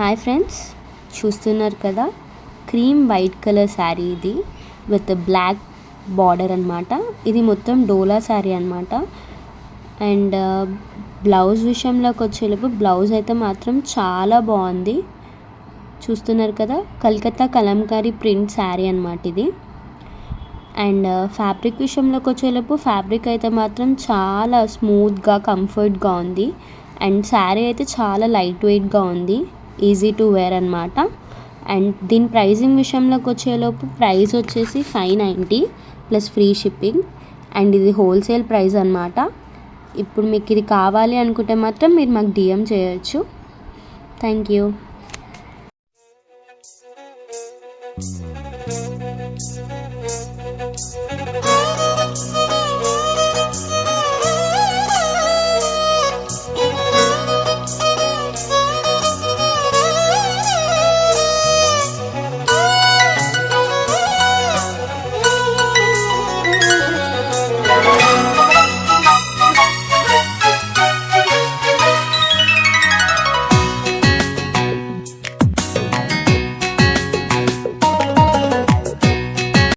Hi friends, చూస్తున్నారు కదా, cream white colour sari ఇది విత్ బ్లాక్ బార్డర్ అనమాట. ఇది మొత్తం డోలా శారీ అనమాట. అండ్ బ్లౌజ్ విషయంలోకి వచ్చేలోపు బ్లౌజ్ అయితే మాత్రం చాలా బాగుంది. చూస్తున్నారు కదా, కలకత్తా కలంకారీ ప్రింట్ శారీ అనమాట ఇది. అండ్ ఫ్యాబ్రిక్ విషయంలోకి వచ్చేలోపు ఫ్యాబ్రిక్ అయితే మాత్రం చాలా స్మూత్గా కంఫర్ట్గా ఉంది. అండ్ శారీ అయితే చాలా లైట్ వెయిట్గా ఉంది, ఈజీ టు వేర్ అనమాట. అండ్ దీని ప్రైజింగ్ విషయంలోకి వచ్చేలోపు ప్రైస్ వచ్చేసి 590 ప్లస్ ఫ్రీ షిప్పింగ్. అండ్ ఇది హోల్సేల్ ప్రైస్ అనమాట. ఇప్పుడు మీకు ఇది కావాలి అనుకుంటే మాత్రం మీరు మాకు డిఎం చేయొచ్చు. Thank you.